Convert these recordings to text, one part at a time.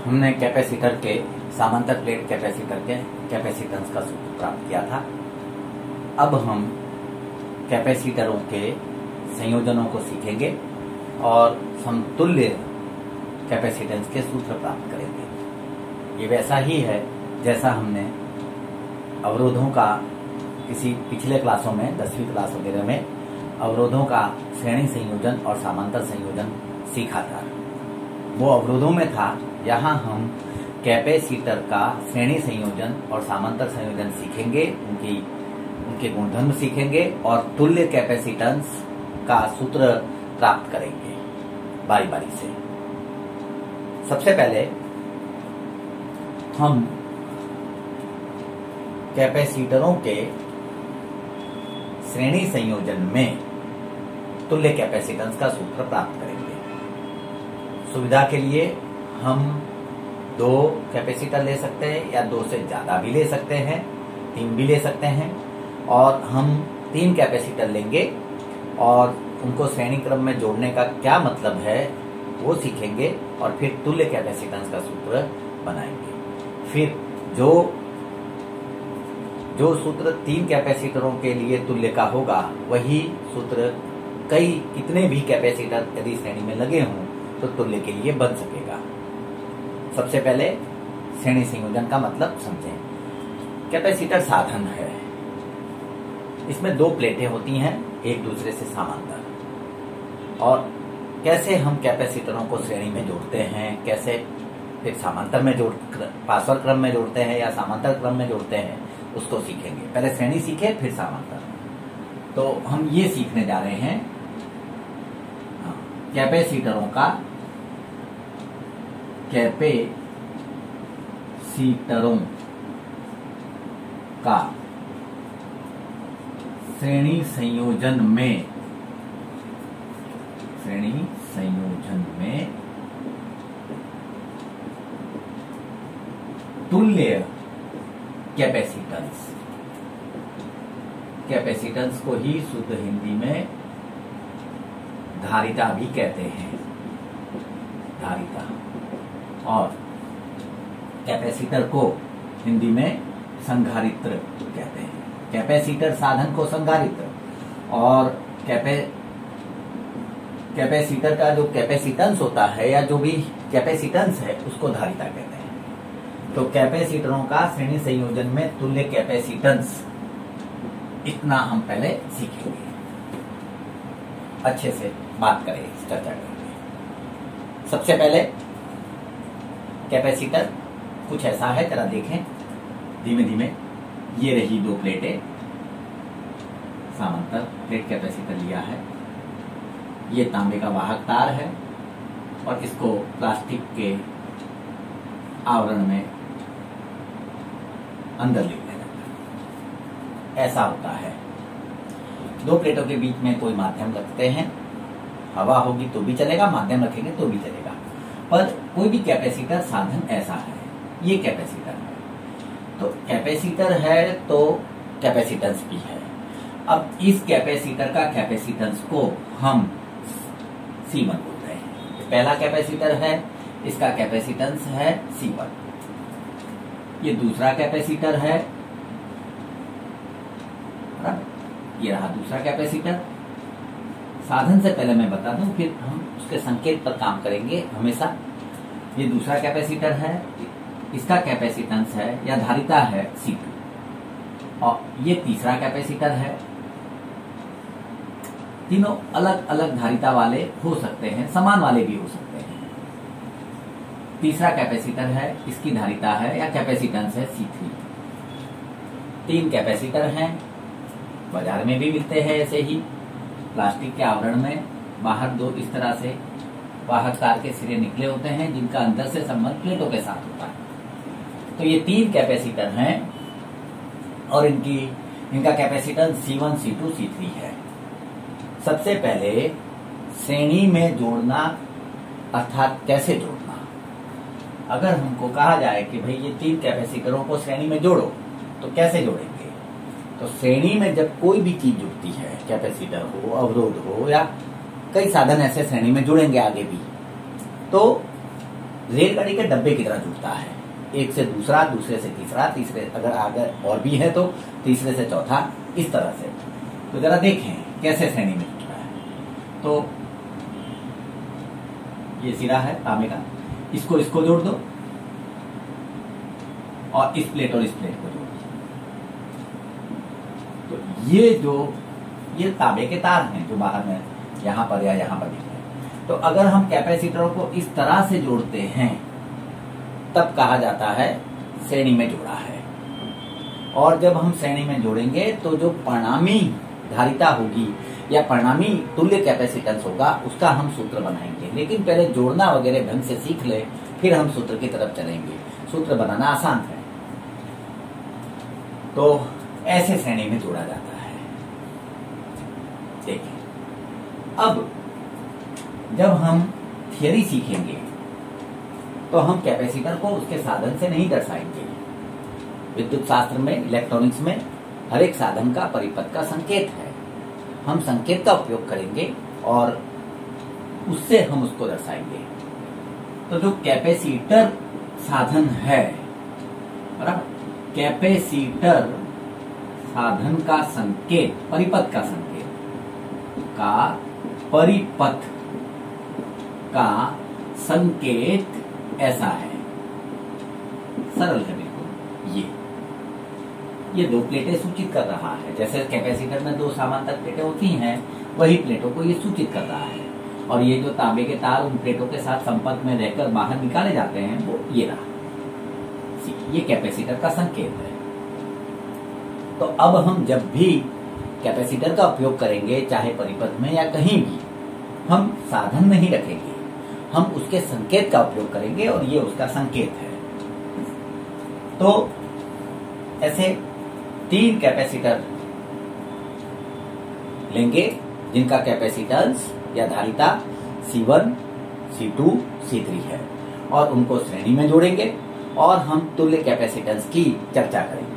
हमने कैपेसिटर के समांतर प्लेट कैपेसिटर के कैपेसिटेंस का सूत्र प्राप्त किया था। अब हम कैपेसिटरों के संयोजनों को सीखेंगे और समतुल्य कैपेसिटेंस के सूत्र प्राप्त करेंगे। ये वैसा ही है जैसा हमने अवरोधों का किसी पिछले क्लासों में 10वीं क्लास वगैरह में अवरोधों का श्रेणी संयोजन और समांतर संयोजन सीखा था। वो अवरोधों में था। यहाँ हम कैपेसिटर का श्रेणी संयोजन और समांतर संयोजन सीखेंगे, उनके गुणधर्म सीखेंगे और तुल्य कैपेसिटेंस का सूत्र प्राप्त करेंगे बारी बारी से। सबसे पहले हम कैपेसिटरों के श्रेणी संयोजन में तुल्य कैपेसिटेंस का सूत्र प्राप्त करेंगे। सुविधा के लिए हम 2 कैपेसिटर ले सकते हैं या 2 से ज्यादा भी ले सकते हैं, 3 भी ले सकते हैं। और हम 3 कैपेसिटर लेंगे और उनको श्रेणी क्रम में जोड़ने का क्या मतलब है वो सीखेंगे और फिर तुल्य कैपेसिटेंस का सूत्र बनाएंगे। फिर जो सूत्र 3 कैपेसिटरों के लिए तुल्य का होगा वही सूत्र कितने भी कैपेसिटर यदि श्रेणी में लगे हों तो तुल्य के लिए बन सकेगा। सबसे पहले श्रेणी संयोजन का मतलब समझें। कैपेसिटर साधन है, इसमें 2 प्लेटें होती हैं एक दूसरे से समांतर। और कैसे हम कैपेसिटरों को श्रेणी में जोड़ते हैं, कैसे फिर समांतर में पार्श्व क्रम में जोड़ते हैं या समांतर क्रम में जोड़ते हैं, उसको सीखेंगे। पहले श्रेणी सीखे फिर समांतर। तो हम ये सीखने जा रहे हैं कैपेसिटरों का श्रेणी संयोजन में तुल्य कैपेसिटेंस को ही शुद्ध हिंदी में धारिता भी कहते हैं, धारिता। और कैपेसिटर को हिंदी में संधारित्र कहते हैं। कैपेसिटर साधन को संधारित्र और कैपेसिटर का जो कैपेसिटेंस होता है या जो भी कैपेसिटेंस है उसको धारिता कहते हैं। तो कैपेसिटरों का श्रेणी संयोजन में तुल्य कैपेसिटेंस, इतना हम पहले सीखेंगे, अच्छे से बात करें, चर्चा करेंगे। सबसे पहले कैपेसिटर कुछ ऐसा है, जरा देखें धीमे धीमे। ये रही 2 प्लेटें, समांतर प्लेट कैपेसिटर लिया है। ये तांबे का वाहक तार है और इसको प्लास्टिक के आवरण में अंदर ले लिया जाता है। ऐसा होता है। 2 प्लेटों के बीच में कोई माध्यम रखते हैं, हवा होगी तो भी चलेगा, माध्यम रखेंगे तो भी चलेगा। पर कोई भी कैपेसिटर साधन ऐसा है, ये कैपेसिटर है। तो कैपेसिटर है तो कैपेसिटेंस भी है। अब इस कैपेसिटर का कैपेसिटेंस को हम C1 बोलते हैं। ये पहला कैपेसिटर है, इसका कैपेसिटेंस है C1। ये दूसरा कैपेसिटर है, ये रहा दूसरा कैपेसिटर। साधन से पहले मैं बता दूं, फिर हम उसके संकेत पर काम करेंगे हमेशा। ये दूसरा कैपेसिटर है, इसका कैपेसिटेंस है या धारिता है C2। और ये तीसरा कैपेसिटर है। तीनों अलग अलग धारिता वाले हो सकते हैं, समान वाले भी हो सकते हैं। तीसरा कैपेसिटर है, इसकी धारिता है या कैपेसिटेंस है C3। 3 कैपेसिटर हैं, बाजार में भी मिलते हैं ऐसे ही प्लास्टिक के आवरण में। बाहर 2 इस तरह से वाहक तार के सिरे निकले होते हैं जिनका अंदर से संबंध प्लेटों के साथ होता है। तो ये 3 कैपेसिटर हैं और इनका कैपेसिटेंस C1, C2, C3 है। सबसे पहले श्रेणी में जोड़ना, अर्थात कैसे जोड़ना। अगर हमको कहा जाए कि भाई ये 3 कैपेसिटरों को श्रेणी में जोड़ो, तो कैसे जोड़ेंगे? तो श्रेणी में जब कोई भी चीज जुड़ती है, कैपेसिटर हो, अवरोध हो या कई साधन ऐसे श्रेणी में जुड़ेंगे आगे भी, तो रेलगाड़ी के डब्बे की तरह जुड़ता है, एक से दूसरा, दूसरे से तीसरा, तीसरे अगर आगे और भी है तो तीसरे से चौथा, इस तरह से। तो जरा देखें कैसे श्रेणी में जुड़ता है। तो ये सिरा है तांबे का, इसको जोड़ दो और इस प्लेट को जोड़ दो। तो ये तांबे के तार हैं जो बाहर में यहां पर या यहां पर दिख रहे हैं। तो अगर हम कैपेसिटरों को इस तरह से जोड़ते हैं तब कहा जाता है श्रेणी में जोड़ा है। और जब हम श्रेणी में जोड़ेंगे तो जो परिणामी धारिता होगी या परिणामी तुल्य कैपेसिटेंस होगा उसका हम सूत्र बनाएंगे। लेकिन पहले जोड़ना वगैरह ढंग से सीख ले, फिर हम सूत्र की तरफ चलेंगे। सूत्र बनाना आसान है। तो ऐसे श्रेणी में जोड़ा जाता है। देखिए, अब जब हम थियरी सीखेंगे तो हम कैपेसिटर को उसके साधन से नहीं दर्शाएंगे। विद्युत शास्त्र में, इलेक्ट्रॉनिक्स में हर एक साधन का परिपथ का संकेत है। हम संकेत का उपयोग करेंगे और उससे हम उसको दर्शाएंगे। तो जो कैपेसिटर साधन है, बराबर, कैपेसिटर साधन का संकेत, परिपथ का संकेत का, परिपथ का संकेत ऐसा है। सरल है बिल्कुल। ये दो प्लेटें सूचित कर रहा है। जैसे कैपेसिटर में दो समांतर प्लेटें होती हैं, वही प्लेटों को ये सूचित कर रहा है। और ये जो तांबे के तार उन प्लेटों के साथ संपर्क में रहकर बाहर निकाले जाते हैं, वो ये रहा। ये कैपेसिटर का संकेत है। तो अब हम जब भी कैपेसिटर का उपयोग करेंगे, चाहे परिपथ में या कहीं भी, हम साधन नहीं रखेंगे, हम उसके संकेत का उपयोग करेंगे और ये उसका संकेत है। तो ऐसे 3 कैपेसिटर लेंगे जिनका कैपेसिटेंस या धारिता C1, C2, C3 है और उनको श्रेणी में जोड़ेंगे और हम तुल्य कैपेसिटेंस की चर्चा करेंगे।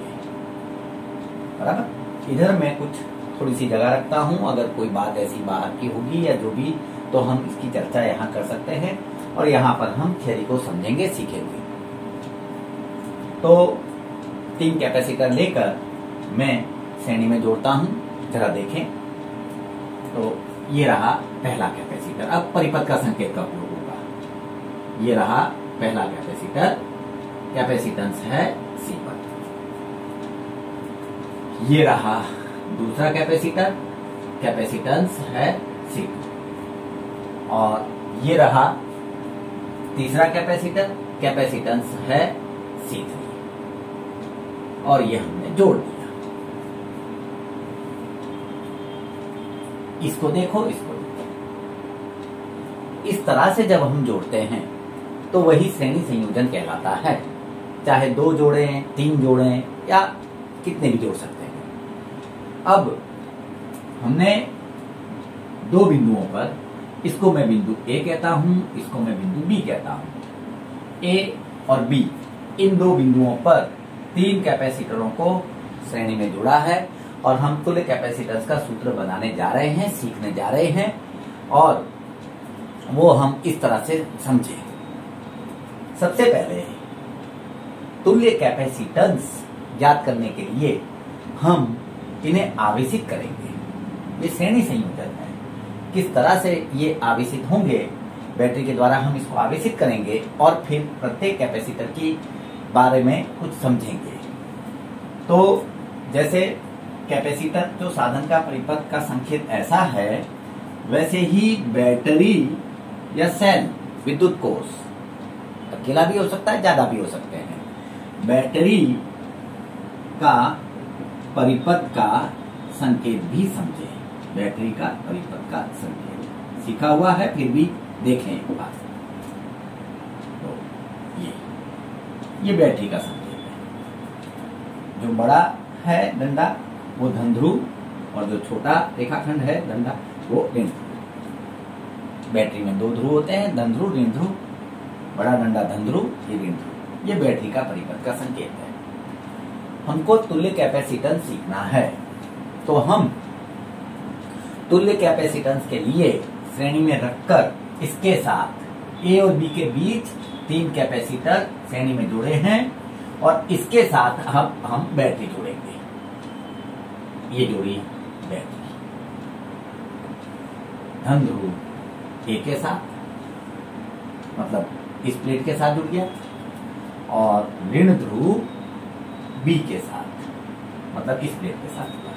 बराबर। इधर मैं कुछ थोड़ी सी जगह रखता हूं, अगर कोई बात ऐसी बाहर की होगी या जो भी, तो हम इसकी चर्चा यहाँ कर सकते हैं और यहाँ पर हम थियरी को समझेंगे, सीखेंगे। तो 3 कैपेसिटर लेकर मैं श्रेणी में जोड़ता हूं। जरा देखें, तो ये रहा पहला कैपेसिटर। अब परिपथ का संकेत का उपयोग होगा। ये रहा पहला कैपेसिटर, कैपेसिटेंस है C1। ये रहा दूसरा कैपेसिटर, कैपेसिटेंस है C2। और ये रहा तीसरा कैपेसिटर, कैपेसिटेंस है C3। और ये हमने जोड़ दिया। इसको देखो, इसको देखो। इस तरह से जब हम जोड़ते हैं तो वही श्रेणी संयोजन कहलाता है। चाहे 2 जोड़ें, 3 जोड़ें या कितने भी जोड़ सकते हैं। अब हमने 2 बिंदुओं पर, इसको मैं बिंदु A कहता हूं, इसको मैं बिंदु B कहता हूं। A और B, इन 2 बिंदुओं पर 3 कैपेसिटरों को श्रेणी में जोड़ा है और हम तुल्य कैपेसिटेंस का सूत्र बनाने जा रहे हैं, सीखने जा रहे हैं और वो हम इस तरह से समझें। सबसे पहले तुल्य कैपेसिटेंस ज्ञात करने के लिए हम इन्हें आवेशित करेंगे। ये श्रेणी संयोजन है। किस तरह से ये आवेशित होंगे, बैटरी के द्वारा हम इसको आवेशित करेंगे और फिर प्रत्येक कैपेसिटर की बारे में कुछ समझेंगे। तो जैसे कैपेसिटर जो साधन का परिपथ का संकेत ऐसा है, वैसे ही बैटरी या सेल, विद्युत कोष, अकेला भी हो सकता है, ज्यादा भी हो सकते हैं। बैटरी का परिपथ का संकेत भी समझे। बैटरी का परिपथ का संकेत सीखा हुआ है, फिर भी देखें एक बार। तो ये बैटरी का संकेत है। जो बड़ा है डंडा वो धन ध्रुव और जो छोटा रेखाखंड है डंडा वो ऋण ध्रुव। बैटरी में 2 ध्रुव होते हैं, धन ध्रुव, ऋण ध्रुव। बड़ा डंडा धन ध्रुव, ये ऋण ध्रुव। ये बैटरी का परिपथ का संकेत है। हमको तुल्य कैपेसिटेंस सीखना है, तो हम तुल्य कैपेसिटेंस के लिए श्रेणी में रखकर इसके साथ A और B के बीच 3 कैपेसिटर श्रेणी में जुड़े हैं और इसके साथ हम बैटरी जोड़ेंगे। ये जोड़ी बैटरी धन ध्रुव ए के साथ, मतलब इस प्लेट के साथ जुड़ गया, और ऋण ध्रुव बी के साथ, मतलब इस प्लेट के साथ जुड़ा।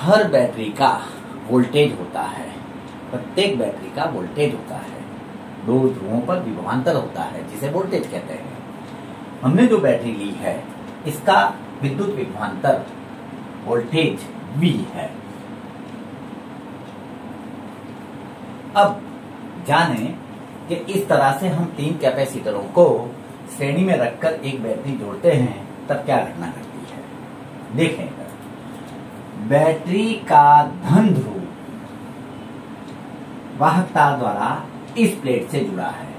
हर बैटरी का वोल्टेज होता है, प्रत्येक बैटरी का वोल्टेज होता है, 2 ध्रुवों पर विभवांतर होता है जिसे वोल्टेज कहते हैं। हमने जो बैटरी ली है इसका विद्युत विभवांतर वोल्टेज V है। अब जाने कि इस तरह से हम 3 कैपेसिटरों को श्रेणी में रखकर एक बैटरी जोड़ते हैं तब क्या घटना घटती है। देखें, बैटरी का धन ध्रुव वाहकता द्वारा इस प्लेट से जुड़ा है,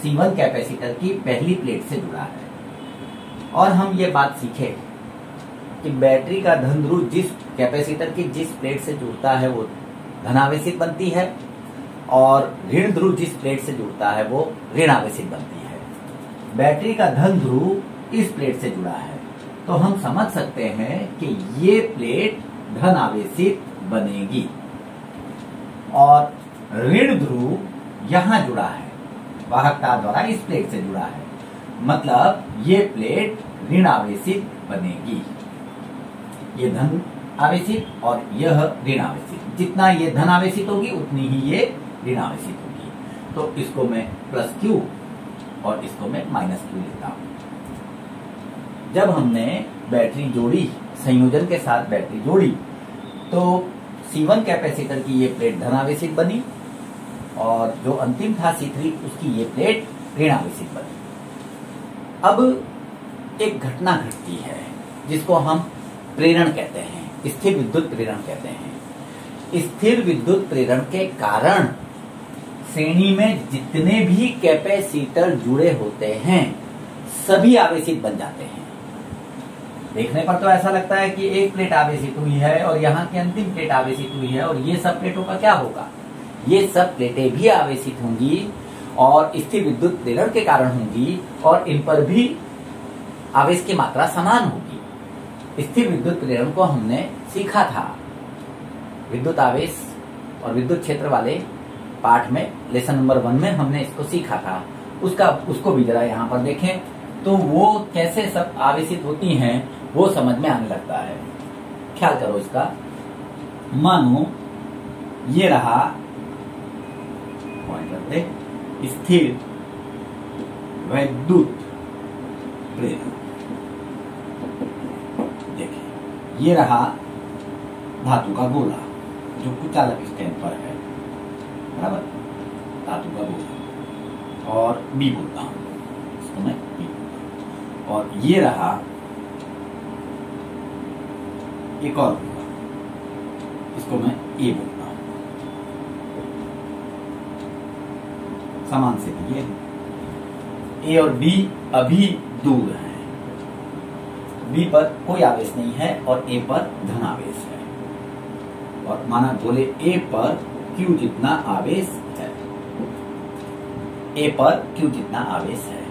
C1 कैपेसिटर की पहली प्लेट से जुड़ा है। और हम ये बात सीखे कि बैटरी का धन ध्रुव जिस कैपेसिटर की जिस प्लेट से जुड़ता है वो धनावेशित बनती है, और ऋण ध्रुव जिस प्लेट से जुड़ता है वो ऋणावेशित बनती है। बैटरी का धन ध्रुव इस प्लेट से जुड़ा है, तो हम समझ सकते हैं कि ये प्लेट धन आवेशित बनेगी, और ऋण ध्रुव यहां जुड़ा है, वाहकता द्वारा इस प्लेट से जुड़ा है, मतलब ये प्लेट ऋण आवेशित बनेगी। ये धन आवेशित और यह ऋण आवेशित, जितना ये धन आवेशित होगी उतनी ही ये ऋण आवेशित होगी। तो इसको मैं +Q और इसको मैं -Q लेता हूं। जब हमने बैटरी जोड़ी, संयोजन के साथ बैटरी जोड़ी, तो C1 कैपेसिटर की ये प्लेट धनावेशित बनी, और जो अंतिम था C3 उसकी ये प्लेट ऋणावेशित बनी। अब एक घटना घटती है जिसको हम प्रेरण कहते हैं, स्थिर विद्युत प्रेरण कहते हैं। स्थिर विद्युत प्रेरण के कारण श्रेणी में जितने भी कैपेसिटर जुड़े होते हैं सभी आवेशित बन जाते हैं। देखने पर तो ऐसा लगता है कि एक प्लेट आवेशित हुई है और यहाँ की अंतिम प्लेट आवेशित हुई है, और ये सब प्लेटों का क्या होगा, ये सब प्लेटें भी आवेशित होंगी और स्थिर विद्युत प्रेरण के कारण होंगी, और इन पर भी आवेश की मात्रा समान होगी। स्थिर विद्युत प्रेरण को हमने सीखा था विद्युत आवेश और विद्युत क्षेत्र वाले पाठ में, लेसन नंबर 1 में हमने इसको सीखा था। उसको भी जरा यहाँ पर देखें तो वो कैसे सब आवेशित होती हैं वो समझ में आने लगता है। ख्याल करो इसका। मानो ये रहा स्थिर विद्युत प्रेरण, देखिए ये रहा धातु का गोला जो कुचालक स्टैंड पर है, बराबर, धातु का गोला, और बी बोलता हूं इसको मैं बी बोलता हूं। और ये रहा एक और गोला, इसको मैं ए बोलता हूं। समान से दिए, ए और बी अभी दूर है, बी पर कोई आवेश नहीं है और ए पर धन आवेश है, और माना गोले ए पर Q जितना आवेश है, ए पर Q जितना आवेश है।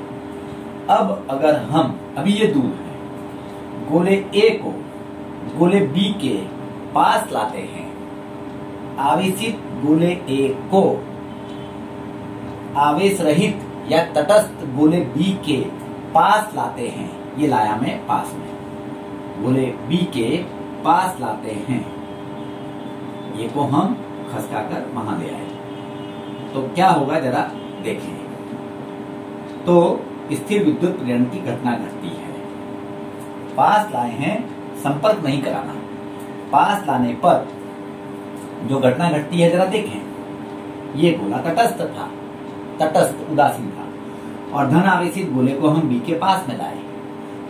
अब अगर हम, अभी ये दूर है, गोले ए को गोले बी के पास लाते हैं, आवेशित गोले ए को आवेश रहित या तटस्थ गोले बी के पास लाते हैं, ये लाया मैं पास में, गोले बी के पास लाते हैं, ये को हम खसकाकर वहां ले आए, तो क्या होगा जरा देखें। तो स्थिर विद्युत प्रेरण की घटना घटती है। पास लाए हैं, संपर्क नहीं कराना, पास लाने पर जो घटना घटती है जरा देखें। ये गोला तटस्थ था, तटस्थ उदासीन था, और धन आवेशित गोले को हम बी के पास में लाए,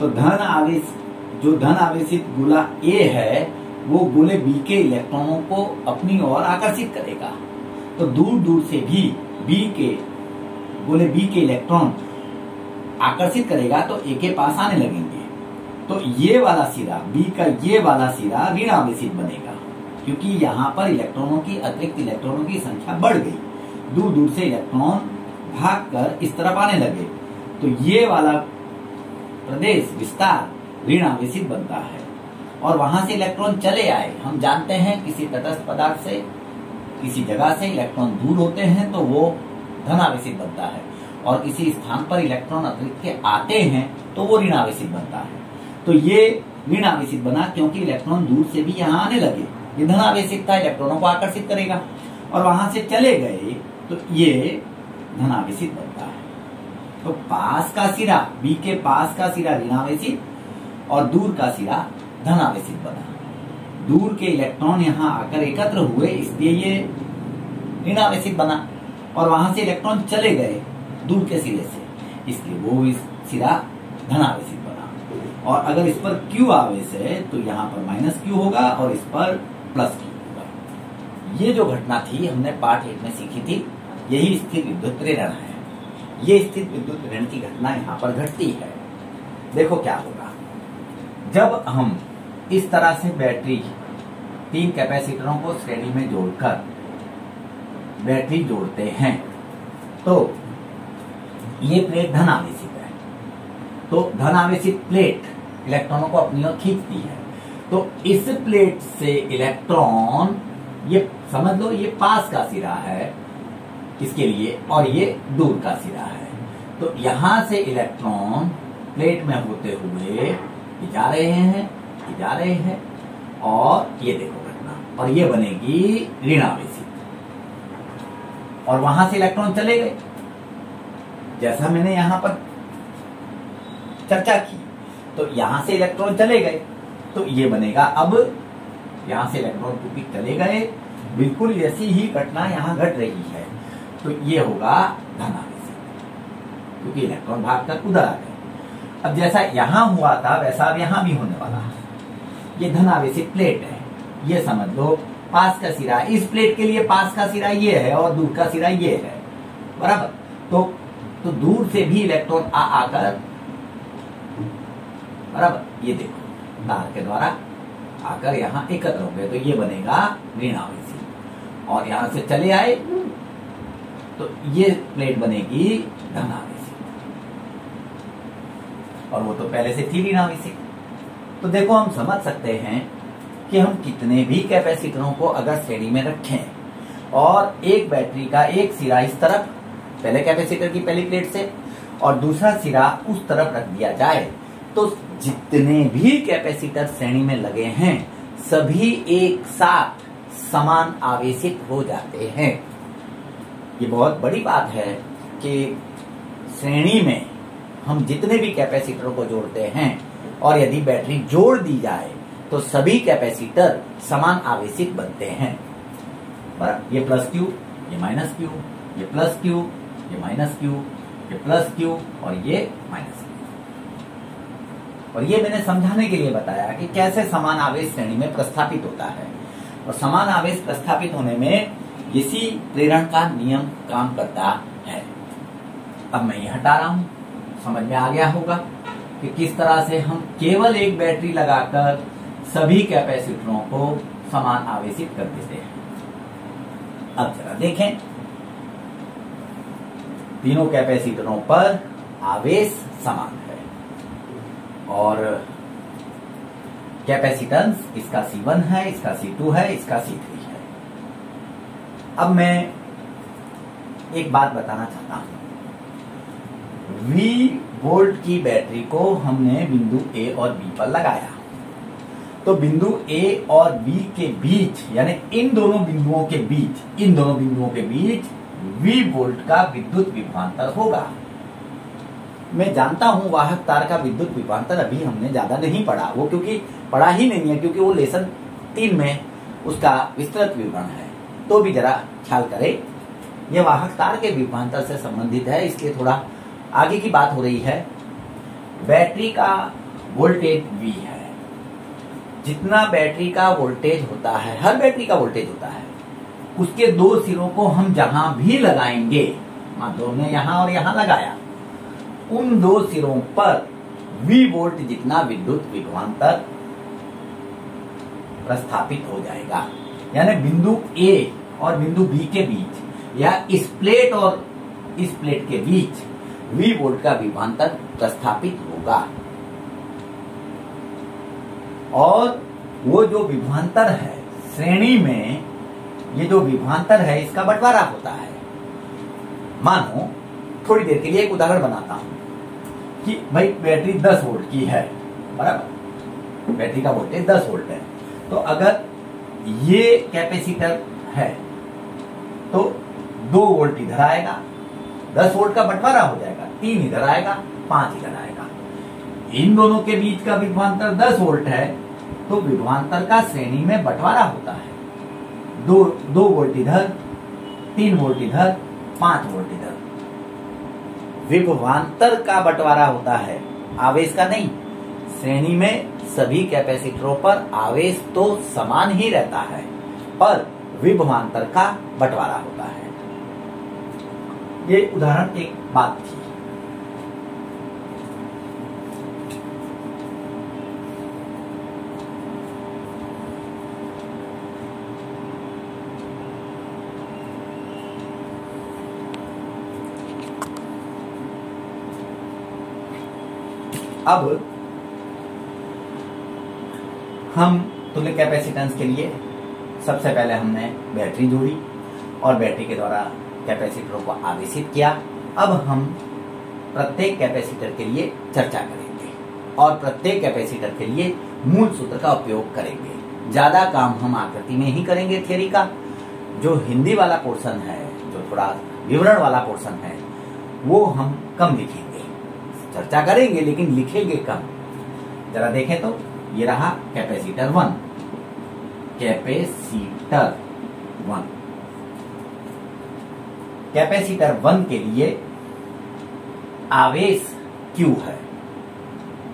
तो धन आवेश, जो धन आवेशित गोला ए है वो गोले बी के इलेक्ट्रॉनों को अपनी ओर आकर्षित करेगा, तो दूर दूर से भी गोले बी के इलेक्ट्रॉन आकर्षित करेगा तो ए के पास आने लगेंगे, तो ये वाला सिरा, बी का ये वाला सिरा ऋण आवेशित बनेगा, क्योंकि यहाँ पर इलेक्ट्रॉनों की अतिरिक्त इलेक्ट्रॉनों की संख्या बढ़ गई, दूर दूर से इलेक्ट्रॉन भागकर इस तरफ आने लगे, तो ये वाला प्रदेश विस्तार ऋण आवेशित बनता है। और वहां से इलेक्ट्रॉन चले आए, हम जानते हैं किसी तटस्थ पदार्थ से किसी जगह से इलेक्ट्रॉन दूर होते हैं तो वो धन आवेशित बनता है, और किसी स्थान पर इलेक्ट्रॉन अतिरिक्त के आते हैं तो वो ऋण आवेशित बनता है। तो ये ऋण आवेशित बना क्योंकि इलेक्ट्रॉन दूर से भी यहाँ आने लगे, ये धन आवेशित था, इलेक्ट्रॉनों को आकर्षित करेगा, और वहां से चले गए तो ये धन आवेशित बनता है। तो पास का सिरा, बी के पास का सिरा ऋण आवेशित और दूर का सिरा धन आवेशित बना। दूर के इलेक्ट्रॉन यहाँ आकर एकत्र हुए इसलिए ये ऋण आवेशित बना, और वहां से इलेक्ट्रॉन चले गए दूर के सिरे से, इसलिए वो इस सिरा धन आवेशित बना। और अगर इस पर Q आवेश है तो यहाँ पर माइनस Q होगा और इस पर प्लस Q होगा। ये जो घटना थी हमने पाठ 1 में सीखी थी, यही स्थिर विद्युत ऋण है। ये स्थिर विद्युत ऋण की घटना यहाँ पर घटती है। देखो क्या होगा, जब हम इस तरह से बैटरी 3 कैपेसिटरों को श्रेणी में जोड़कर बैटरी जोड़ते हैं तो ये प्लेट धन आवेशित है, तो धन आवेशित प्लेट इलेक्ट्रॉनों को अपनी ओर खींचती है। तो इस प्लेट से इलेक्ट्रॉन, ये समझ लो ये पास का सिरा है इसके लिए और ये दूर का सिरा है, तो यहां से इलेक्ट्रॉन प्लेट में होते हुए जा रहे हैं और ये देखो घटना, और ये बनेगी ऋण आवेशित। और वहां से इलेक्ट्रॉन चले गए, जैसा मैंने यहां पर चर्चा की, तो यहां से इलेक्ट्रॉन चले गए तो ये बनेगा, अब यहां से इलेक्ट्रॉन क्योंकि चले गए, बिल्कुल ऐसी ही घटना यहां घट रही है, तो ये होगा धन आवेशित क्योंकि इलेक्ट्रॉन भागकर उधर आ गए। अब जैसा यहां हुआ था वैसा अब यहां भी होने वाला है। ये धन आवेशित प्लेट है, ये समझ लो पास का सिरा, इस प्लेट के लिए पास का सिरा ये है और दूर का सिरा ये है, बराबर। तो दूर से भी इलेक्ट्रॉन आकर, बराबर, ये देखो तार के द्वारा आकर यहाँ एकत्र हो गए, तो ये बनेगा ऋण आवेशित। और यहां से चले आए तो ये प्लेट बनेगी धन आवेशित, और वो तो पहले से थी ऋण आवेशित। तो देखो हम समझ सकते हैं कि हम कितने भी कैपेसिटरों को अगर श्रेणी में रखें और एक बैटरी का एक सिरा इस तरफ पहले कैपेसिटर की पहली प्लेट से और दूसरा सिरा उस तरफ रख दिया जाए, तो जितने भी कैपेसिटर श्रेणी में लगे हैं सभी एक साथ समान आवेशित हो जाते हैं। ये बहुत बड़ी बात है कि श्रेणी में हम जितने भी कैपेसिटरों को जोड़ते हैं और यदि बैटरी जोड़ दी जाए तो सभी कैपेसिटर समान आवेशित बनते हैं। पर ये प्लस क्यू, ये माइनस क्यू, ये प्लस क्यू, ये माइनस क्यू, ये प्लस क्यू और ये माइनस क्यू। और ये मैंने समझाने के लिए बताया कि कैसे समान आवेश श्रेणी में प्रस्थापित होता है, और समान आवेश प्रस्थापित होने में इसी प्रेरण का नियम काम करता है। अब मैं ये हटा रहा हूं, समझ में आ गया होगा कि किस तरह से हम केवल एक बैटरी लगाकर सभी कैपेसिटरों को समान आवेशित कर देते हैं। अब जरा देखें, तीनों कैपेसिटरों पर आवेश समान है और कैपेसिटेंस इसका C1 है, इसका C2 है, इसका C3 है। अब मैं एक बात बताना चाहता हूं, V वोल्ट की बैटरी को हमने बिंदु A और B पर लगाया, तो बिंदु A और B के बीच यानी इन दोनों बिंदुओं के बीच V वोल्ट का विद्युत विभवांतर होगा। मैं जानता हूं वाहक तार का विद्युत विभवांतर अभी हमने ज्यादा नहीं पढ़ा, वो क्योंकि पढ़ा ही नहीं है, क्योंकि वो लेसन 3 में उसका विस्तृत विवरण है। तो भी जरा ख्याल करें, यह वाहक तार के विभवांतर से संबंधित है, इसलिए थोड़ा आगे की बात हो रही है। बैटरी का वोल्टेज V है, जितना बैटरी का वोल्टेज होता है, हर बैटरी का वोल्टेज होता है, उसके 2 सिरों को हम जहां भी लगाएंगे, मान लो हमने यहां और यहां लगाया, उन 2 सिरों पर V वोल्ट जितना विद्युत विभवांतर प्रस्थापित हो जाएगा। यानी बिंदु ए और बिंदु बी के बीच या इस प्लेट और इस प्लेट के बीच V वोल्ट का विभवांतर प्रस्थापित होगा। और वो जो विभवांतर है श्रेणी में, ये जो विभवांतर है इसका बंटवारा होता है। मानो थोड़ी देर के लिए एक उदाहरण बनाता हूं कि भाई बैटरी 10 वोल्ट की है, बराबर, बैटरी का वोल्टेज 10 वोल्ट है। तो अगर ये कैपेसिटर है तो 2 वोल्ट इधर आएगा, 10 वोल्ट का बंटवारा हो जाएगा, 3 इधर आएगा, 5 इधर आएगा। इन दोनों के बीच का विभवांतर 10 वोल्ट है तो विभवांतर का श्रेणी में बंटवारा होता है। 2 वोल्ट इधर, 3 वोल्ट इधर, 5 वोल्ट इधर। विभवांतर का बंटवारा होता है, आवेश का नहीं। श्रेणी में सभी कैपेसिटरों पर आवेश तो समान ही रहता है, पर विभवांतर का बंटवारा होता है। ये उदाहरण एक बात थी। अब हम तुल्य कैपेसिटेंस के लिए सबसे पहले हमने बैटरी जोड़ी और बैटरी के द्वारा कैपेसिटरों को आवेशित किया। अब हम प्रत्येक कैपेसिटर के लिए चर्चा करेंगे और प्रत्येक कैपेसिटर के लिए मूल सूत्र का उपयोग करेंगे। ज्यादा काम हम आकृति में ही करेंगे थ्योरी का। जो हिंदी वाला पोर्शन है, जो थोड़ा विवरण वाला पोर्शन है, वो हम कम लिखेंगे। चर्चा करेंगे लेकिन लिखेंगे कम। जरा देखें तो ये रहा कैपेसिटर 1, कैपेसिटर 1। कैपेसिटर 1 के लिए आवेश Q है।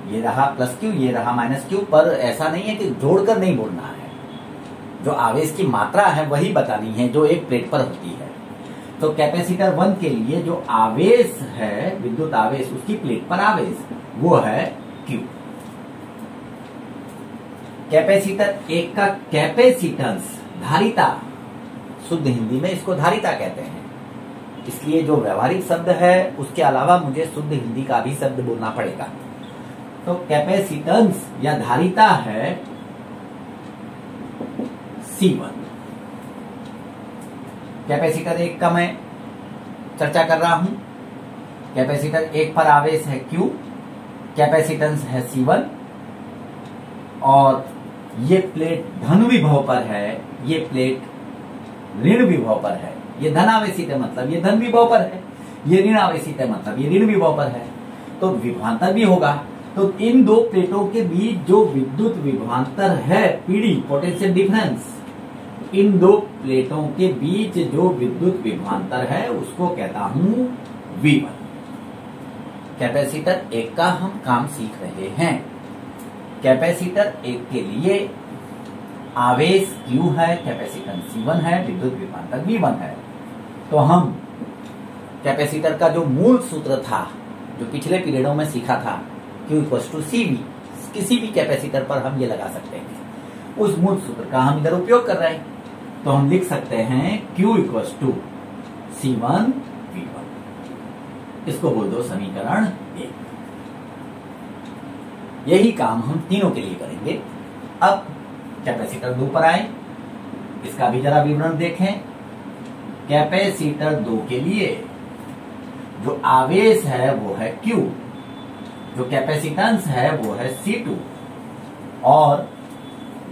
ये रहा प्लस Q, ये रहा माइनस Q, पर ऐसा नहीं है कि जोड़कर नहीं बोलना है। जो आवेश की मात्रा है वही बतानी है जो एक प्लेट पर होती है। तो कैपेसिटर 1 के लिए जो आवेश है, विद्युत आवेश, उसकी प्लेट पर आवेश, वो है Q। कैपेसिटर 1 का कैपेसिटेंस, धारिता, शुद्ध हिंदी में इसको धारिता कहते हैं। इसलिए जो व्यवहारिक शब्द है उसके अलावा मुझे शुद्ध हिंदी का भी शब्द बोलना पड़ेगा। तो कैपेसिटेंस या धारिता है C1। कैपेसिटर 1 का मैं चर्चा कर रहा हूं। कैपेसिटर 1 पर आवेश है Q, कैपेसिटेंस है C1 और ये प्लेट धन विभव पर है, ये प्लेट ऋण विभव पर है। ये धन आवेशित है मतलब ये धन विभव पर है, ये ऋण आवेशित है मतलब ये ऋण विभव पर है। तो विभवांतर भी होगा। तो इन दो प्लेटों के बीच जो विद्युत विभवांतर है, पीडी, पोटेंशियल डिफरेंस, इन दो प्लेटों के बीच जो विद्युत विभवांतर है उसको कहता हूं V1। कैपेसिटर 1 का हम काम सीख रहे हैं। कैपेसिटर 1 के लिए आवेश Q है, कैपेसिटेंस C1 है, विद्युत विभवांतर V1 है। तो हम कैपेसिटर का जो मूल सूत्र था, जो पिछले पीरियडों में सीखा था, Q = CV, किसी भी कैपेसिटर पर हम ये लगा सकते हैं। उस मूल सूत्र का हम इधर उपयोग कर रहे हैं। तो हम लिख सकते हैं Q = C1 V1। इसको बोल दो समीकरण 1। यही काम हम तीनों के लिए करेंगे। अब कैपेसिटर 2 पर आए, इसका भी जरा विवरण देखें। कैपेसिटर 2 के लिए जो आवेश है वो है Q, जो कैपेसिटेंस है वो है C2 और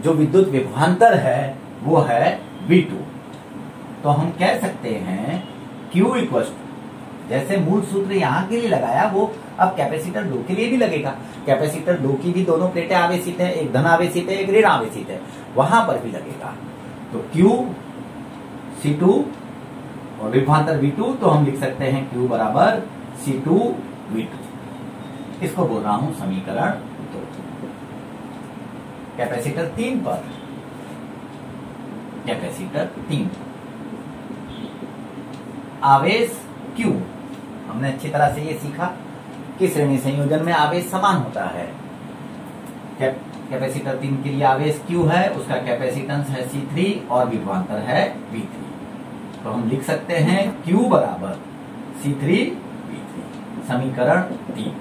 जो विद्युत विभवांतर है वो है V2। तो हम कह सकते हैं Q = जैसे मूल सूत्र यहां के लिए लगाया वो अब कैपेसिटर 2 के लिए भी लगेगा। कैपेसिटर 2 की भी दोनों प्लेटें आवेशित है, एक धन आवेशित है, एक ऋण आवेशित है, वहां पर भी लगेगा। तो Q C2 और विभवांतर V2, तो हम लिख सकते हैं Q = C2 V2। इसको बोल रहा हूं समीकरण 2। कैपेसिटर 3 पर, कैपेसिटर 3 आवेश Q, हमने अच्छी तरह से ये सीखा कि श्रेणी संयोजन में आवेश समान होता है। कैपेसिटर 3 के लिए आवेश Q है, उसका कैपेसिटेंस है C3 और विभवांतर है V3। तो हम लिख सकते हैं Q बराबर C3 V3, समीकरण 3।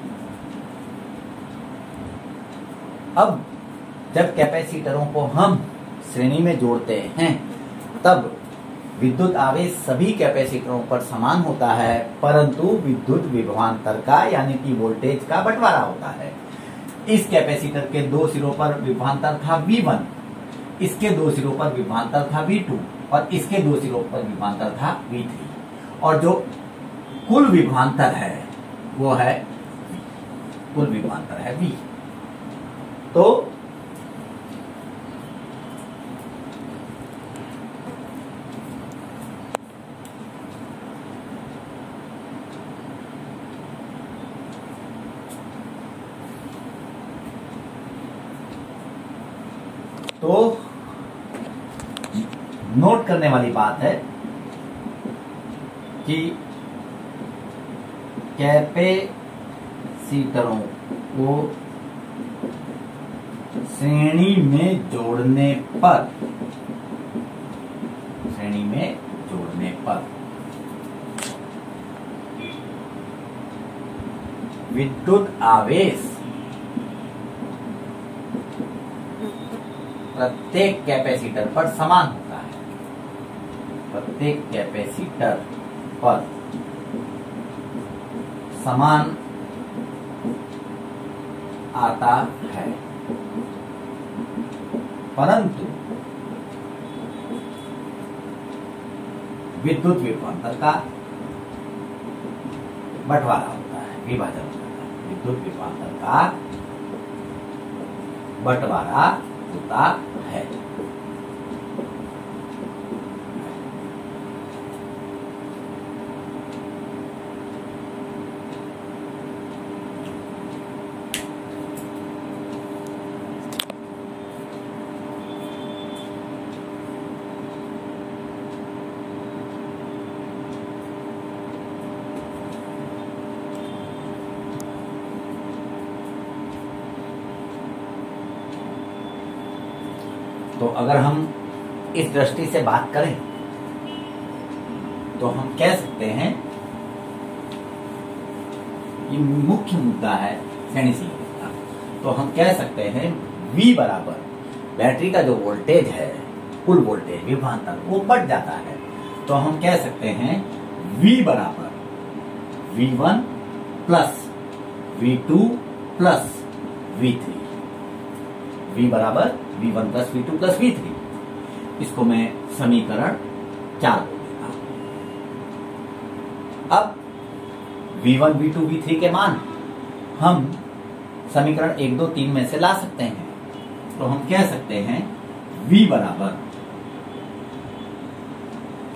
अब जब कैपेसिटरों को हम श्रेणी में जोड़ते हैं तब विद्युत आवेश सभी कैपेसिटरों पर समान होता है, परंतु विद्युत विभवांतर का यानी कि वोल्टेज का बंटवारा होता है। इस कैपेसिटर के दो सिरों पर विभवांतर था V1, इसके दो सिरों पर विभवांतर था V2 और इसके दो सिरों पर विभवांतर था V3, और जो कुल विभवांतर है वो है कुल विभवांतर है V। तो नोट करने वाली बात है कि कैपेसिटरों को श्रेणी में जोड़ने पर विद्युत आवेश प्रत्येक कैपेसिटर पर समान होता है, प्रत्येक कैपेसिटर पर समान आता है, परंतु विद्युत विभवांतर का बंटवारा होता है, विभाजन होता है। विद्युत विभवांतर का बंटवारा होता है। तो अगर हम इस दृष्टि से बात करें तो हम कह सकते हैं ये मुख्य मुद्दा है श्रेणी सीरीज का। तो हम कह सकते हैं V बराबर बैटरी का जो वोल्टेज है, कुल वोल्टेज विभवांतर, वो बढ़ जाता है। तो हम कह सकते हैं V बराबर V1 plus V2 plus V3, V बराबर V1 plus V2 plus V3। इसको मैं समीकरण 4 बोल देता हूं। अब V1, V2, V3 के मान हम समीकरण 1, 2, 3 में से ला सकते हैं। तो हम कह सकते हैं V बराबर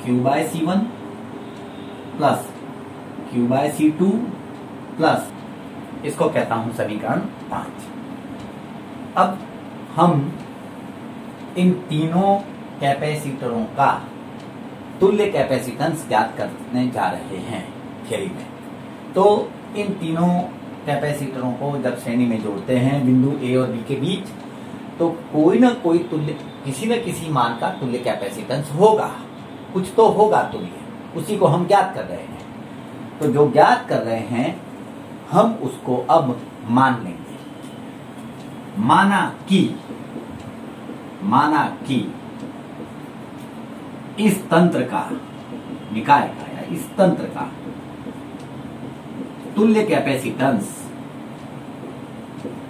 Q by C1 plus Q by C2 plus, इसको कहता हूं समीकरण 5। अब हम इन तीनों कैपेसिटरों का तुल्य कैपेसिटेंस ज्ञात करने जा रहे हैं थ्योरी में। तो इन तीनों कैपेसिटरों को जब श्रेणी में जोड़ते हैं बिंदु A और B के बीच, तो कोई ना कोई तुल्य, किसी न किसी मान का तुल्य कैपेसिटेंस होगा, कुछ तो होगा तुल्य, उसी को हम ज्ञात कर रहे हैं। तो जो ज्ञात कर रहे हैं हम उसको अब मान लेंगे। माना कि इस तंत्र का, निकाय का या इस तंत्र का तुल्य कैपेसिटेंस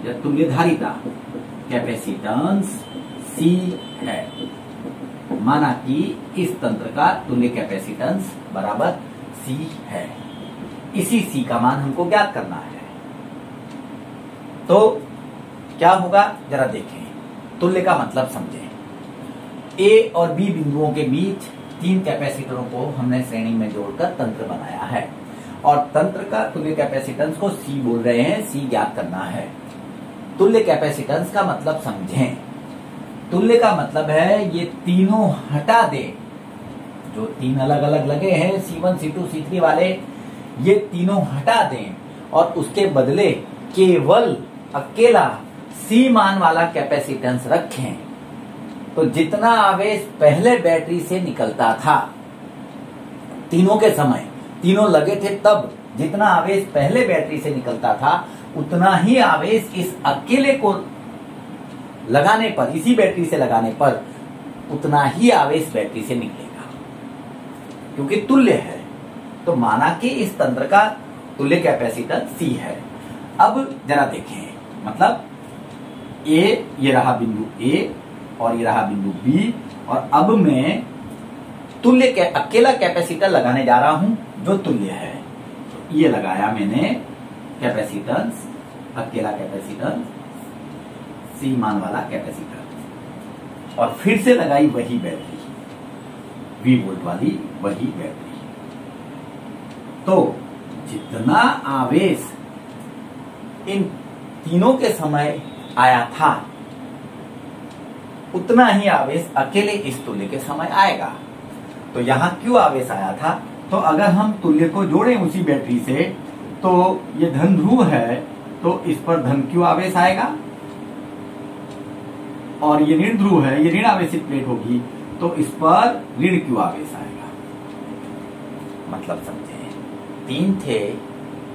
या तुल्य धारिता कैपेसिटेंस C है। माना कि इस तंत्र का तुल्य कैपेसिटेंस बराबर C है। इसी C का मान हमको ज्ञात करना है। तो क्या होगा जरा देखें, तुल्य का मतलब समझें। A और B बिंदुओं के बीच 3 कैपेसिटरों को हमने श्रेणी में जोड़कर तंत्र बनाया है और तंत्र का तुल्य कैपेसिटेंस को C बोल रहे हैं, C ज्ञात करना है। तुल्य कैपेसिटेंस का मतलब समझें। तुल्य का मतलब है ये तीनों हटा दें, जो 3 अलग अलग लगे हैं C1, C2, C3 वाले, ये तीनों हटा दें और उसके बदले केवल अकेला सी मान वाला कैपेसिटेंस रखें तो जितना आवेश पहले बैटरी से निकलता था, तीनों के समय, तीनों लगे थे तब जितना आवेश पहले बैटरी से निकलता था उतना ही आवेश इस अकेले को लगाने पर, इसी बैटरी से लगाने पर उतना ही आवेश बैटरी से निकलेगा, क्योंकि तुल्य है। तो माना कि इस तंत्र का तुल्य कैपेसिटर C है। अब जरा देखें, मतलब ये रहा बिंदु A और ये रहा बिंदु B, और अब मैं तुल्य अकेला कैपेसिटर लगाने जा रहा हूं जो तुल्य है। तो ये लगाया मैंने कैपेसिटेंस, अकेला कैपेसिटेंस, C मान वाला कैपेसिटर, और फिर से लगाई वही बैटरी, V वोल्ट वाली वही बैटरी। तो जितना आवेश इन तीनों के समय आया था उतना ही आवेश अकेले इस तुल्य के समय आएगा। तो यहां क्यों आवेश आया था? तो अगर हम तुल्य को जोड़ें उसी बैटरी से, तो ये धन ध्रुव है तो इस पर धन क्यों आवेश आएगा, और ये ऋण ध्रुव है, ये ऋण आवेशित प्लेट होगी तो इस पर ऋण क्यों आवेश आएगा। मतलब समझे, 3 थे,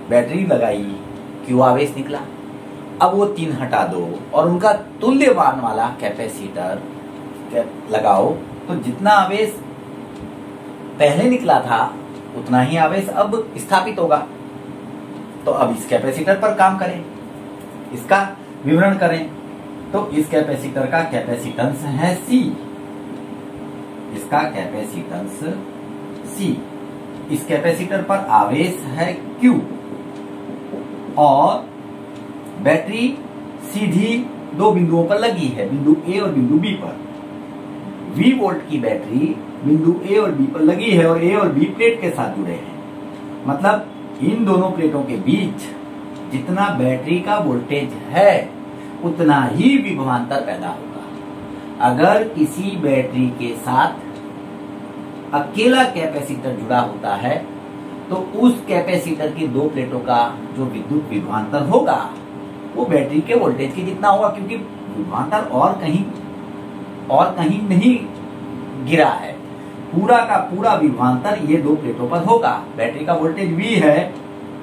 बैटरी लगाई, क्यों आवेश निकला। अब वो 3 हटा दो और उनका तुल्यवान वाला कैपेसिटर लगाओ, तो जितना आवेश पहले निकला था उतना ही आवेश अब स्थापित होगा। तो अब इस कैपेसिटर पर काम करें, इसका विवरण करें। तो इस कैपेसिटर का कैपेसिटेंस है C, इसका कैपेसिटेंस C, इस कैपेसिटर पर आवेश है Q, और बैटरी सीधी 2 बिंदुओं पर लगी है, बिंदु A और बिंदु B पर। V वोल्ट की बैटरी बिंदु A और B पर लगी है और A और B प्लेट के साथ जुड़े हैं। मतलब इन दोनों प्लेटों के बीच जितना बैटरी का वोल्टेज है उतना ही विभवांतर पैदा होगा। अगर किसी बैटरी के साथ अकेला कैपेसिटर जुड़ा होता है तो उस कैपेसिटर की 2 प्लेटों का जो विद्युत विभवांतर होगा वो बैटरी के वोल्टेज के जितना होगा, क्योंकि विभवांतर और कहीं नहीं गिरा है। पूरा का पूरा विभवांतर ये 2 प्लेटों पर होगा। बैटरी का वोल्टेज V है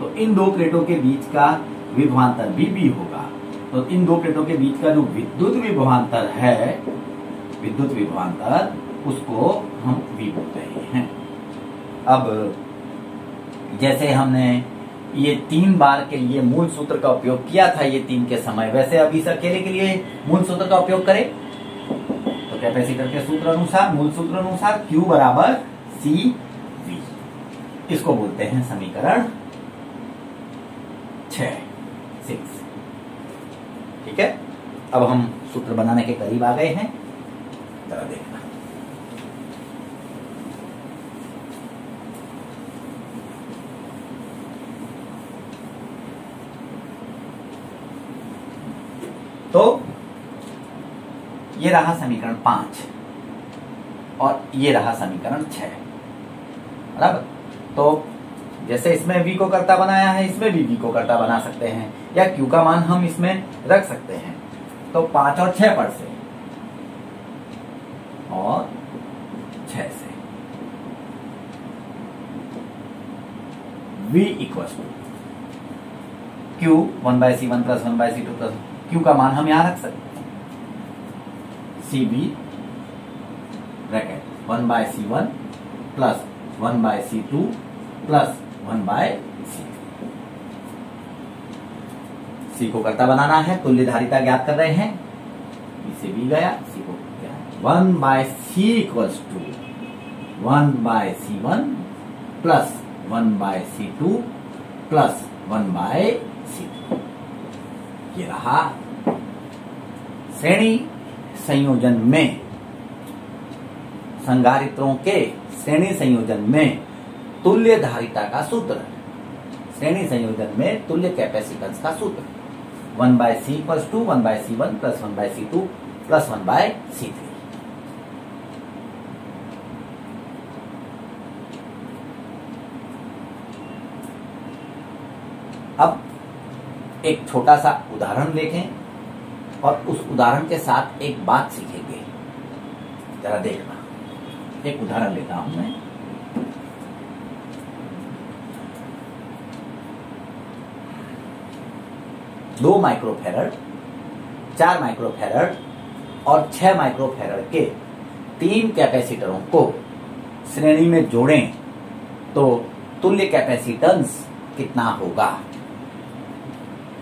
तो इन 2 प्लेटों के बीच का विभवांतर भी V होगा। तो इन 2 प्लेटों के बीच का जो विद्युत विभवांतर है, विद्युत विभवांतर, उसको हम V बोल रहे हैं। अब जैसे हमने ये 3 बार के लिए मूल सूत्र का उपयोग किया था, ये 3 के समय, वैसे अब इस अकेले के लिए मूल सूत्र का उपयोग करें। तो कैपेसिटर के सूत्र अनुसार, मूल सूत्र अनुसार Q बराबर CV, इसको बोलते हैं समीकरण 6। ठीक है, अब हम सूत्र बनाने के करीब आ गए हैं, जरा देखना। तो ये रहा समीकरण 5 और ये रहा समीकरण 6, बराबर। तो जैसे इसमें V को कर्ता बनाया है, इसमें भी V को कर्ता बना सकते हैं, या Q का मान हम इसमें रख सकते हैं। तो 5 और 6 पर से और 6 से V equal to Q 1/C1 plus 1/C2 plus Q का मान हम यहां रख सकते हैं, CB bracket 1/C1 plus 1/C2 plus 1/C3। C को कर्ता बनाना है, तुल्य धारिता ज्ञात कर रहे हैं, इसे भी गया, C को गया 1/C equals to 1/C1 plus 1/C2 plus 1/C3। ये रहा श्रेणी संयोजन में, संधारित्रों के श्रेणी संयोजन में तुल्य धारिता का सूत्र, श्रेणी संयोजन में तुल्य कैपेसिटेंस का सूत्र 1/C equals to 1/C1 plus 1/C2 plus 1/C3। अब एक छोटा सा उदाहरण देखें और उस उदाहरण के साथ एक बात सीखेंगे। जरा देखना, एक उदाहरण लेता हूं मैं। दो माइक्रोफैरड, 4 माइक्रोफैरड और 6 माइक्रोफैरड के 3 कैपेसिटरों को श्रेणी में जोड़ें तो तुल्य कैपेसिटेंस कितना होगा।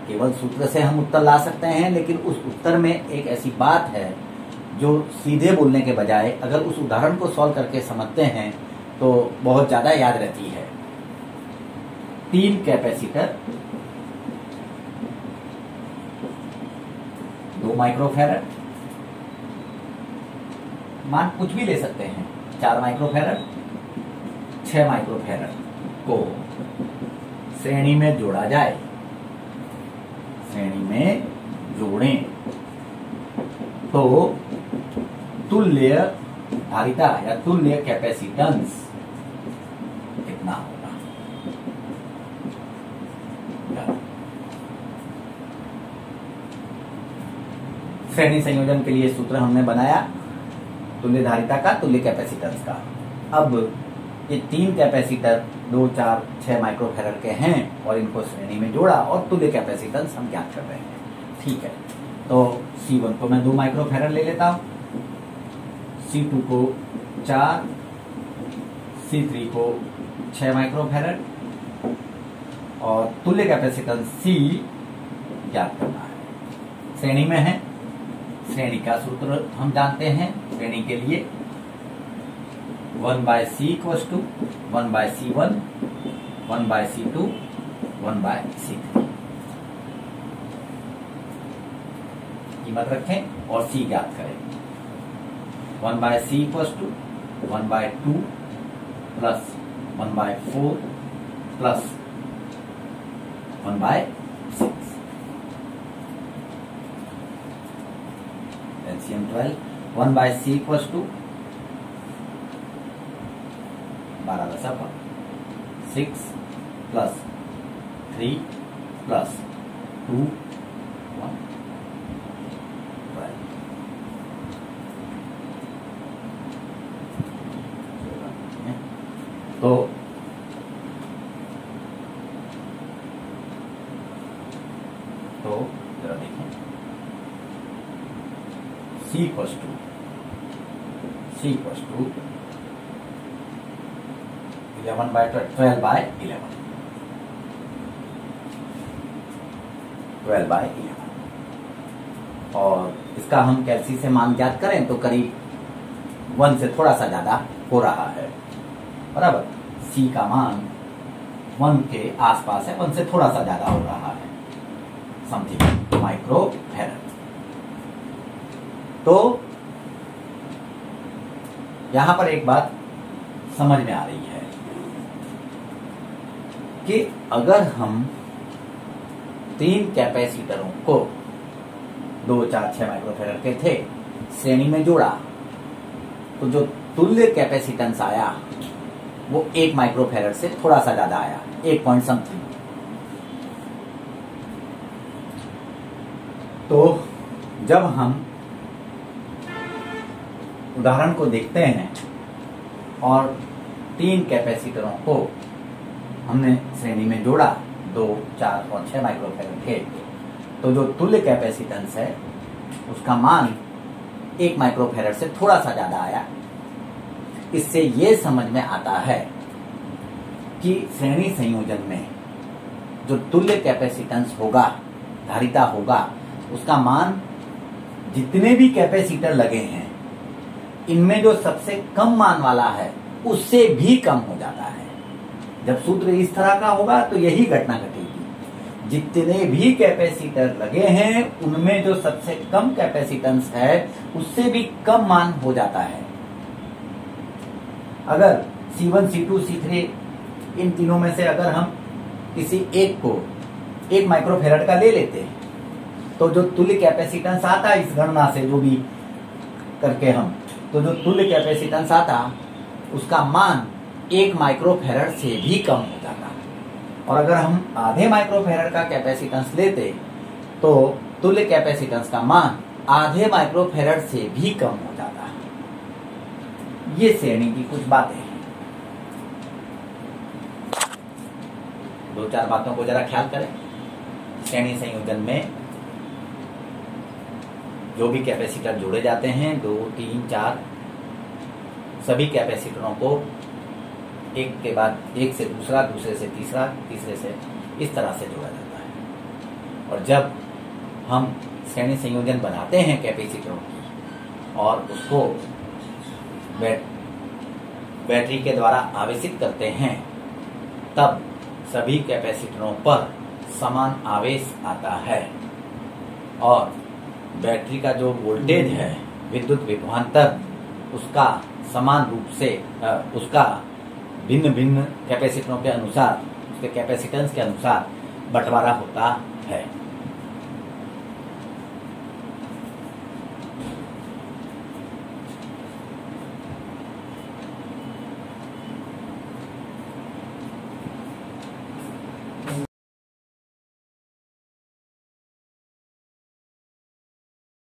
केवल सूत्र से हम उत्तर ला सकते हैं, लेकिन उस उत्तर में एक ऐसी बात है जो सीधे बोलने के बजाय अगर उस उदाहरण को सॉल्व करके समझते हैं तो बहुत ज्यादा याद रहती है। 3 कैपेसिटर, 2 माइक्रोफैरड, मान कुछ भी ले सकते हैं, 4 माइक्रोफैरड, 6 माइक्रोफैरड को श्रेणी में जोड़ा जाए, श्रेणी में जोड़ें तो तुल्य धारिता या तुल्य कैपेसिटेंस कितना होगा। श्रेणी संयोजन के लिए सूत्र हमने बनाया तुल्य धारिता का, तुल्य कैपेसिटेंस का। अब ये 3 कैपेसिटर 2, 4, 6 माइक्रोफैरड के हैं और इनको श्रेणी में जोड़ा और तुल्य कैपेसिटेंस हम ज्ञात कर रहे हैं। ठीक है, तो C1 को मैं 2 माइक्रोफैरड ले लेता हूं, C2 को 4, C3 को 6 माइक्रोफैरड और तुल्य कैपेसिटेंस C ज्ञात करना है। श्रेणी में है, श्रेणी का सूत्र हम जानते हैं। श्रेणी के लिए 1/C equals to 1/C1, 1/C2, 1/C3 कीमत रखें और C ज्ञात करें। 1/C equals to 1/2 plus 1/4 plus 1/6। LCM 12, 1/C equals to 6 plus 3 plus 2, 1, 12। तो जरा देखें, C इक्वल्स टू 12/11, 12/11 और इसका हम कैलसी से मान ज्ञात करें तो करीब 1 से थोड़ा सा ज्यादा हो रहा है, बराबर। C का मान 1 के आसपास है, 1 से थोड़ा सा ज्यादा हो रहा है, समथिंग माइक्रोफैरड। तो यहां पर एक बात समझ में आ रही है कि अगर हम 3 कैपेसिटरों को 2, 4, 6 माइक्रोफैरड के थे श्रेणी में जोड़ा तो जो तुल्य कैपेसिटेंस आया वो 1 माइक्रोफैरड से थोड़ा सा ज्यादा आया, 1 पॉइंट समथिंग। तो जब हम उदाहरण को देखते हैं और 3 कैपेसिटरों को हमने श्रेणी में जोड़ा 2, 4 और 6 माइक्रोफैरड के, तो जो तुल्य कैपेसिटेंस है उसका मान 1 माइक्रोफैरड से थोड़ा सा ज्यादा आया। इससे ये समझ में आता है कि श्रेणी संयोजन में जो तुल्य कैपेसिटेंस होगा, धारिता होगा, उसका मान जितने भी कैपेसिटर लगे हैं इनमें जो सबसे कम मान वाला है उससे भी कम हो जाता है। जब सूत्र इस तरह का होगा तो यही घटना घटेगी। जितने भी कैपेसिटर लगे हैं उनमें जो सबसे कम कैपेसिटेंस है उससे भी कम मान हो जाता है। अगर C1, C2, C3 इन तीनों में से अगर हम किसी एक को 1 माइक्रोफैरड का ले लेते हैं तो जो तुल्य कैपेसिटेंस आता इस गणना से जो भी करके हम, तो जो तुल्य कैपेसिटेंस आता उसका मान 1 माइक्रोफैरड से भी कम हो जाता। और अगर हम आधे माइक्रोफैरड का कैपेसिटेंस लेते तो तुल्य कैपेसिटेंस का मान आधे माइक्रोफेरेड से भी कम हो जाता है। ये श्रेणी की कुछ बातें हैं। दो चार बातों को जरा ख्याल करें। श्रेणी संयोजन में जो भी कैपेसिटर जोड़े जाते हैं, 2, 3, 4, सभी कैपेसिटरों को एक के बाद एक से दूसरा, दूसरे से तीसरा, तीसरे से इस तरह से जोड़ा जाता है। और जब हम श्रेणी संयोजन बनाते हैं कैपेसिटरों की और उसको बैटरी के द्वारा आवेशित करते हैं, तब सभी कैपेसिटरों पर समान आवेश आता है और बैटरी का जो वोल्टेज है, विद्युत विभवांतर, उसका समान रूप से उसका भिन्न भिन्न कैपेसिटरों के अनुसार, उसके कैपेसिटेंस के अनुसार बंटवारा होता है।